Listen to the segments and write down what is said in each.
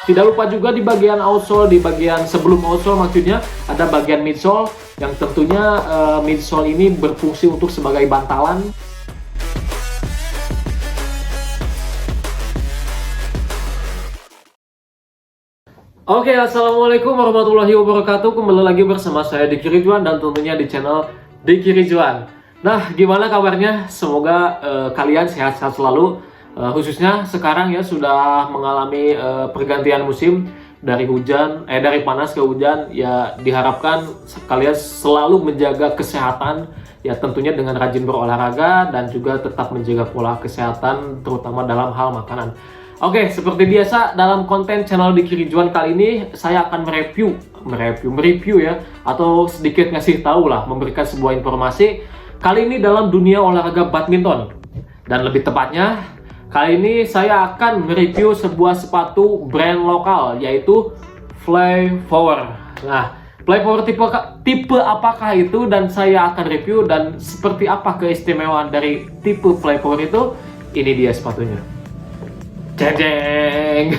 Tidak lupa juga di bagian outsole, di bagian sebelum outsole maksudnya ada bagian midsole yang tentunya midsole ini berfungsi untuk sebagai bantalan. Oke, assalamualaikum warahmatullahi wabarakatuh. Kembali lagi bersama saya Diki Ridwan dan tentunya di channel Diki Ridwan. Nah, gimana kabarnya? Semoga kalian sehat-sehat selalu. Khususnya sekarang ya sudah mengalami pergantian musim dari panas ke hujan. Ya diharapkan kalian selalu menjaga kesehatan. Ya tentunya dengan rajin berolahraga dan juga tetap menjaga pola kesehatan terutama dalam hal makanan. Oke, seperti biasa dalam konten channel Diki Ridwan kali ini saya akan mereview ya, atau sedikit ngasih tahu lah, memberikan sebuah informasi kali ini dalam dunia olahraga badminton. Dan lebih tepatnya, kali ini saya akan mereview sebuah sepatu brand lokal yaitu Flypower. Nah, Flypower tipe apakah itu dan saya akan review dan seperti apa keistimewaan dari tipe Flypower itu, ini dia sepatunya. Jeng.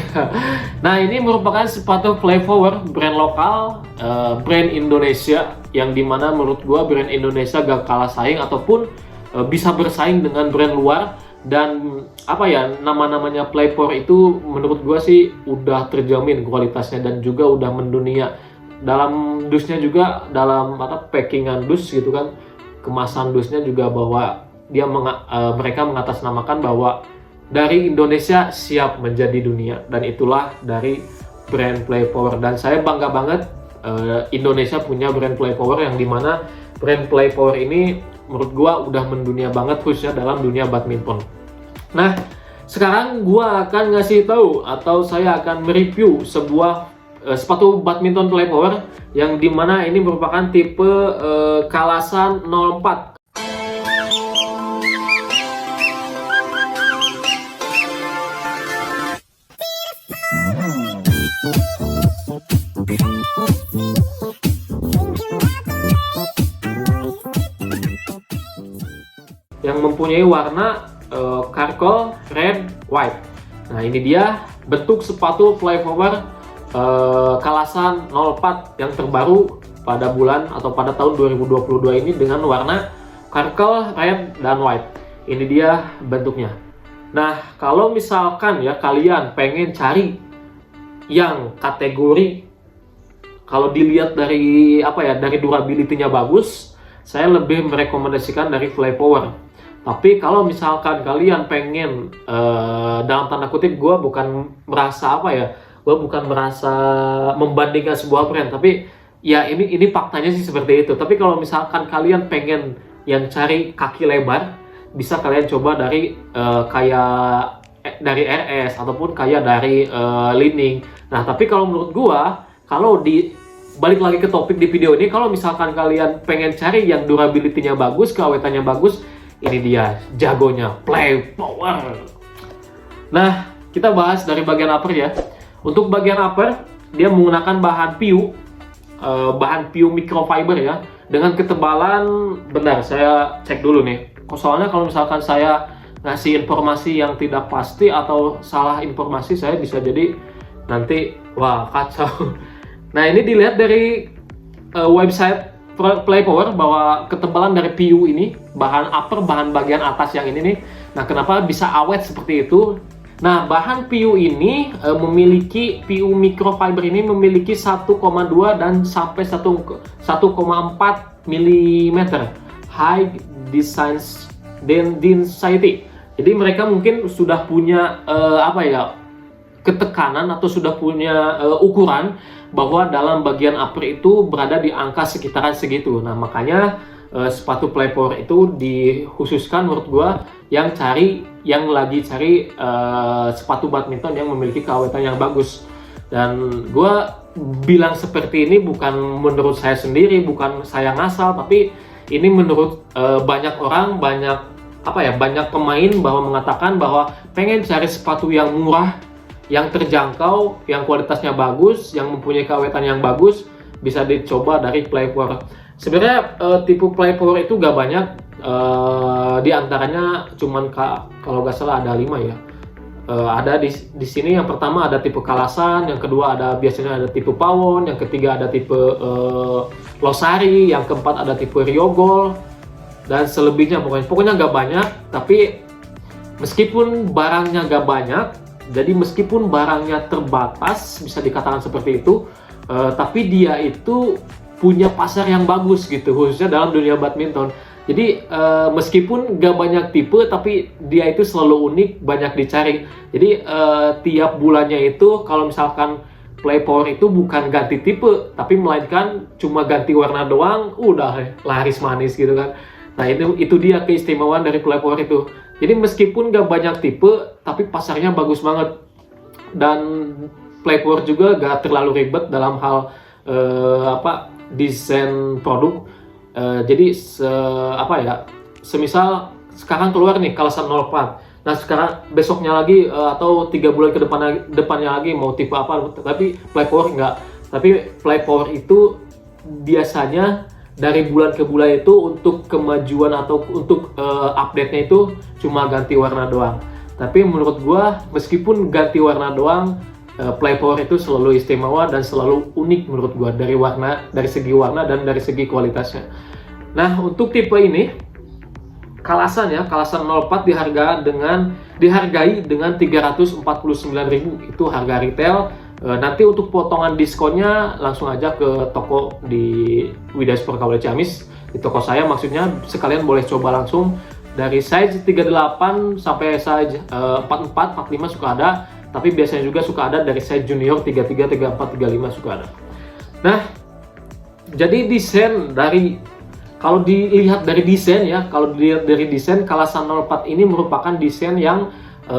Nah, ini merupakan sepatu Flypower brand lokal, brand Indonesia yang dimana menurut gua brand Indonesia gak kalah saing ataupun bisa bersaing dengan brand luar. Dan apa ya, namanya Flypower itu menurut gua sih udah terjamin kualitasnya dan juga udah mendunia. Dalam dusnya juga, dalam packingan dus gitu kan, kemasan dusnya juga bahwa dia mereka mengatasnamakan bahwa dari Indonesia siap menjadi dunia, dan itulah dari brand Flypower. Dan saya bangga banget Indonesia punya brand Flypower yang dimana brand Flypower ini menurut gua udah mendunia banget khususnya dalam dunia badminton. Nah, sekarang gua akan ngasih tahu atau saya akan mereview sebuah sepatu badminton Flypower yang dimana ini merupakan tipe Kalasan 04. Yang mempunyai warna charcoal, red, white. Nah, ini dia bentuk sepatu Flypower Kalasan 04 yang terbaru pada bulan atau pada tahun 2022 ini dengan warna charcoal, red, dan white. Ini dia bentuknya. Nah, kalau misalkan ya kalian pengen cari yang kategori, kalau dilihat dari dari durability-nya bagus, saya lebih merekomendasikan dari Flypower. Tapi kalau misalkan kalian pengen dalam tanda kutip, gue bukan merasa membandingkan sebuah brand, tapi ya ini faktanya sih seperti itu. Tapi kalau misalkan kalian pengen yang cari kaki lebar, bisa kalian coba dari kayak dari RS ataupun kayak dari Li-Ning. Nah, tapi kalau menurut gue, kalau balik lagi ke topik di video ini, kalau misalkan kalian pengen cari yang durability-nya bagus, keawetannya bagus, ini dia jagonya Flypower. Nah, kita bahas dari bagian upper ya. Untuk bagian upper, dia menggunakan bahan PU microfiber ya, dengan ketebalan, bentar saya cek dulu nih. Soalnya kalau misalkan saya ngasih informasi yang tidak pasti atau salah informasi, saya bisa jadi nanti wah kacau. Nah, ini dilihat dari website Flypower bahwa ketebalan dari PU ini, bahan upper, bahan bagian atas yang ini nih. Nah, kenapa bisa awet seperti itu? Nah, bahan PU ini PU microfiber ini memiliki 1,2 dan sampai 1,4 mm high density. Jadi mereka mungkin sudah punya ketekanan atau sudah punya ukuran bahwa dalam bagian upper itu berada di angka sekitaran segitu. Nah, makanya sepatu Flypower itu dikhususkan menurut gua yang lagi cari sepatu badminton yang memiliki keawetan yang bagus. Dan gua bilang seperti ini bukan menurut saya sendiri, bukan saya ngasal, tapi ini menurut banyak orang, banyak pemain bahwa mengatakan bahwa pengen cari sepatu yang murah, yang terjangkau, yang kualitasnya bagus, yang mempunyai keawetan yang bagus, bisa dicoba dari Flypower. Sebenarnya tipe Flypower itu gak banyak, di antaranya cuman kalau gak salah ada 5 ya. Ada di sini yang pertama ada tipe Kalasan, yang kedua biasanya ada tipe Pawon, yang ketiga ada tipe Losari, yang keempat ada tipe Ryogol, dan selebihnya pokoknya nggak banyak. Tapi meskipun barangnya nggak banyak, jadi meskipun barangnya terbatas, bisa dikatakan seperti itu, tapi dia itu punya pasar yang bagus gitu, khususnya dalam dunia badminton. Jadi meskipun gak banyak tipe, tapi dia itu selalu unik, banyak dicari. Jadi tiap bulannya itu kalau misalkan Play Power itu bukan ganti tipe, tapi melainkan cuma ganti warna doang, udah laris manis gitu kan. Nah itu dia keistimewaan dari Play Power itu. Jadi meskipun gak banyak tipe, tapi pasarnya bagus banget. Dan Play Power juga gak terlalu ribet dalam hal desain produk. Jadi semisal sekarang keluar nih Kalasan 04. Nah sekarang besoknya lagi atau 3 bulan ke depannya lagi mau tipe apa, tapi Play Power enggak. Tapi Play Power itu biasanya dari bulan ke bulan itu untuk kemajuan atau untuk update-nya itu cuma ganti warna doang. Tapi menurut gua meskipun ganti warna doang, Play Power itu selalu istimewa dan selalu unik menurut gua, dari segi warna dan dari segi kualitasnya. Nah untuk tipe ini Kalasan 04 dihargai dengan 349.000 itu harga retail. Nanti untuk potongan diskonnya langsung aja ke toko di Widya Sport Kawali Ciamis, di toko saya maksudnya, sekalian boleh coba langsung dari size 38 sampai size 44, 45 suka ada. Tapi biasanya juga suka ada dari size junior 33, 34, 35 suka ada. Nah, jadi desain kalau dilihat dari desain Kalasan 04 ini merupakan desain yang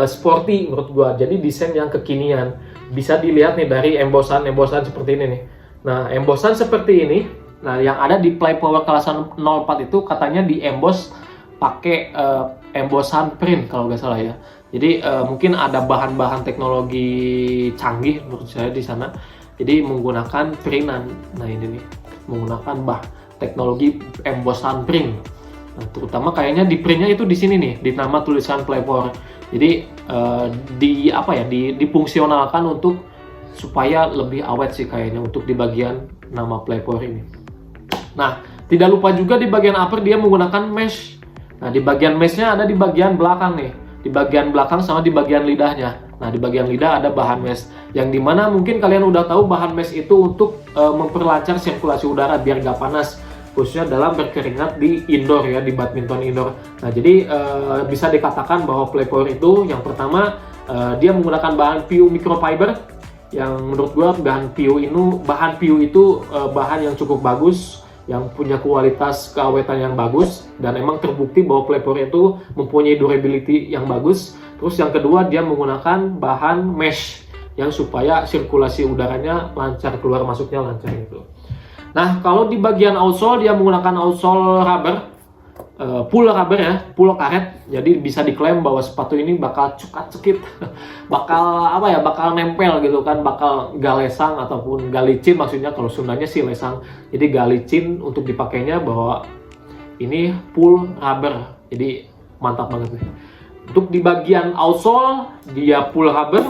sporty menurut gua. Jadi desain yang kekinian. Bisa dilihat nih dari embosan seperti ini nih. Nah, embosan seperti ini. Nah, yang ada di Play Power Kalasan 04 itu katanya di emboss pakai embosan print kalau nggak salah ya. Jadi mungkin ada bahan-bahan teknologi canggih menurut saya di sana. Jadi menggunakan printan. Nah ini nih, menggunakan teknologi embosan print. Nah, terutama kayaknya di printnya itu di sini nih, di nama tulisan Play Power. Jadi difungsionalkan untuk supaya lebih awet sih kayaknya untuk di bagian nama Play Power ini. Nah, tidak lupa juga di bagian upper dia menggunakan mesh. Nah, di bagian meshnya ada di bagian belakang nih. Di bagian belakang sama di bagian lidahnya. Nah, di bagian lidah ada bahan mesh, yang dimana mungkin kalian udah tahu bahan mesh itu untuk memperlancar sirkulasi udara biar gak panas, khususnya dalam berkeringat di indoor ya, di badminton indoor. Nah, jadi bisa dikatakan bahwa Play Power itu yang pertama dia menggunakan bahan PU microfiber, yang menurut gua bahan PU itu bahan yang cukup bagus, yang punya kualitas keawetan yang bagus, dan emang terbukti bahwa Play Power itu mempunyai durability yang bagus. Terus yang kedua dia menggunakan bahan mesh yang supaya sirkulasi udaranya lancar, keluar masuknya lancar gitu. Nah kalau di bagian outsole dia menggunakan outsole rubber, full rubber ya, full karet. Jadi bisa diklaim bahwa sepatu ini bakal cukat-cekit, bakal nempel gitu kan, bakal gak lesang ataupun gak licin, maksudnya kalau Sundanya sih lesang. Jadi gak licin untuk dipakainya, bahwa ini full rubber. Jadi mantap banget nih. Untuk di bagian outsole dia full rubber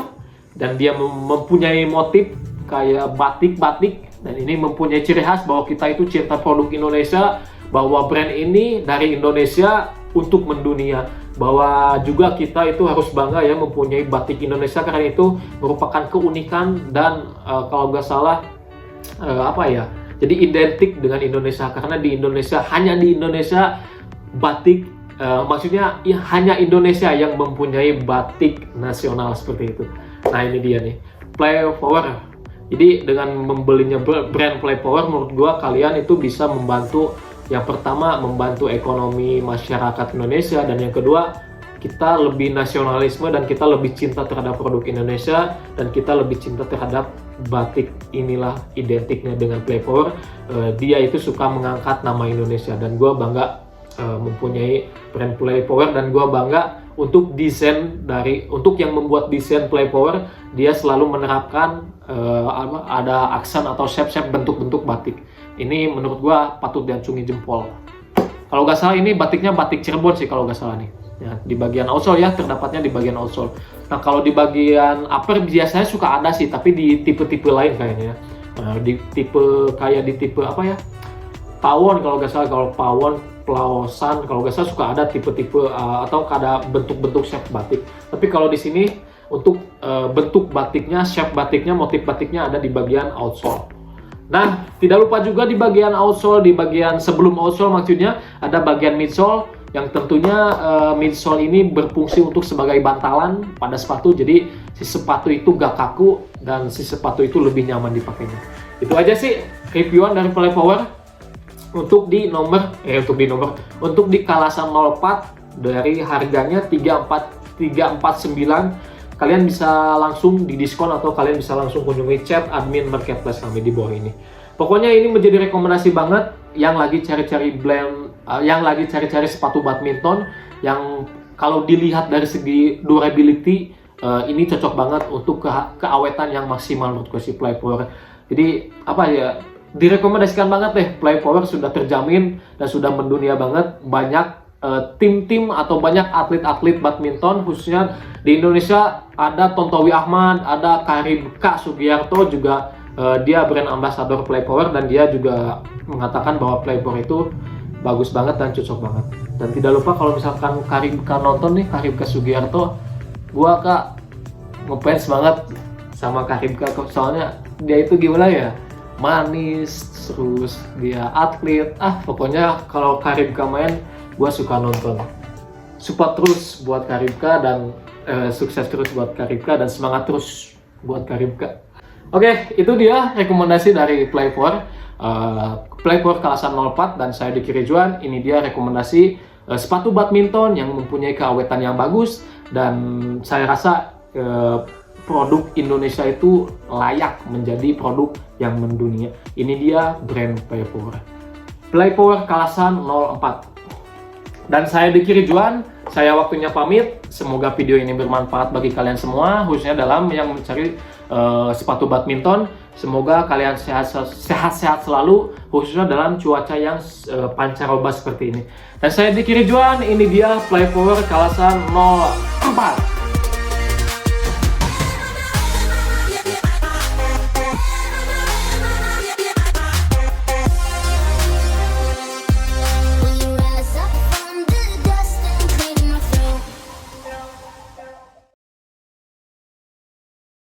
dan dia mempunyai motif kayak batik-batik, dan ini mempunyai ciri khas bahwa kita itu cinta produk Indonesia, bahwa brand ini dari Indonesia untuk mendunia, bahwa juga kita itu harus bangga ya mempunyai batik Indonesia, karena itu merupakan keunikan dan kalau nggak salah jadi identik dengan Indonesia, karena hanya di Indonesia batik maksudnya ya, hanya Indonesia yang mempunyai batik nasional seperti itu. Nah ini dia nih Play Power. Jadi dengan membelinya brand Play Power, menurut gua kalian itu bisa membantu, yang pertama membantu ekonomi masyarakat Indonesia, dan yang kedua kita lebih nasionalisme dan kita lebih cinta terhadap produk Indonesia, dan kita lebih cinta terhadap batik. Inilah identiknya dengan Play Power. Dia itu suka mengangkat nama Indonesia, dan gue bangga mempunyai brand Play Power, dan gue bangga untuk yang membuat desain Play Power, dia selalu menerapkan ada aksen atau shape bentuk-bentuk batik. Ini menurut gua patut diacungi jempol. Kalau nggak salah ini batiknya batik Cirebon sih kalau nggak salah nih. Ya, di bagian outsole ya, terdapatnya di bagian outsole. Nah, kalau di bagian upper biasanya suka ada sih, tapi di tipe-tipe lain kayaknya ya. Nah, di tipe apa ya? Pawon kalau nggak salah, kalau pawon, Plaosan kalau nggak salah suka ada tipe-tipe atau ada bentuk-bentuk shape batik. Tapi kalau di sini untuk bentuk batiknya, shape batiknya, motif batiknya ada di bagian outsole. Nah, tidak lupa juga di bagian outsole, di bagian sebelum outsole maksudnya ada bagian midsole yang tentunya midsole ini berfungsi untuk sebagai bantalan pada sepatu. Jadi si sepatu itu gak kaku dan si sepatu itu lebih nyaman dipakainya. Itu aja sih reviewan dari Playpower untuk di Kalasan 04 dari harganya 349. Kalian bisa langsung di diskon atau kalian bisa langsung kunjungi chat admin marketplace kami di bawah ini. Pokoknya ini menjadi rekomendasi banget yang lagi cari-cari sepatu badminton yang kalau dilihat dari segi durability ini cocok banget untuk keawetan yang maksimal menurutku si Playpower. Jadi apa ya, direkomendasikan banget deh. Playpower sudah terjamin dan sudah mendunia banget. Banyak tim-tim atau banyak atlet-atlet badminton khususnya di Indonesia. Ada Tontowi Ahmad, ada Karim K. Sugiarto juga, dia brand ambassador Playpower dan dia juga mengatakan bahwa Playpower itu bagus banget dan cocok banget. Dan tidak lupa kalau misalkan Karim K nonton nih, Karim K. Sugiarto, gua Kak ngefans banget sama Karim K. Soalnya dia itu gimana ya, manis, terus dia atlet, pokoknya kalau Karim K main, gue suka nonton. Support terus buat Karim K dan sukses terus buat Karim K dan semangat terus buat Karim K. Oke, itu dia rekomendasi dari Playpower, Playpower Kalasan 04 dan saya Diki Ridwan. Ini dia rekomendasi sepatu badminton yang mempunyai keawetan yang bagus dan saya rasa produk Indonesia itu layak menjadi produk yang mendunia. Ini dia brand Playpower. Playpower Kalasan 04. Dan saya Diki Ridwan, saya waktunya pamit. Semoga video ini bermanfaat bagi kalian semua, khususnya dalam yang mencari sepatu badminton. Semoga kalian sehat-sehat selalu, khususnya dalam cuaca yang pancaroba seperti ini. Dan saya Diki Ridwan, ini dia Playpower Kalasan 04.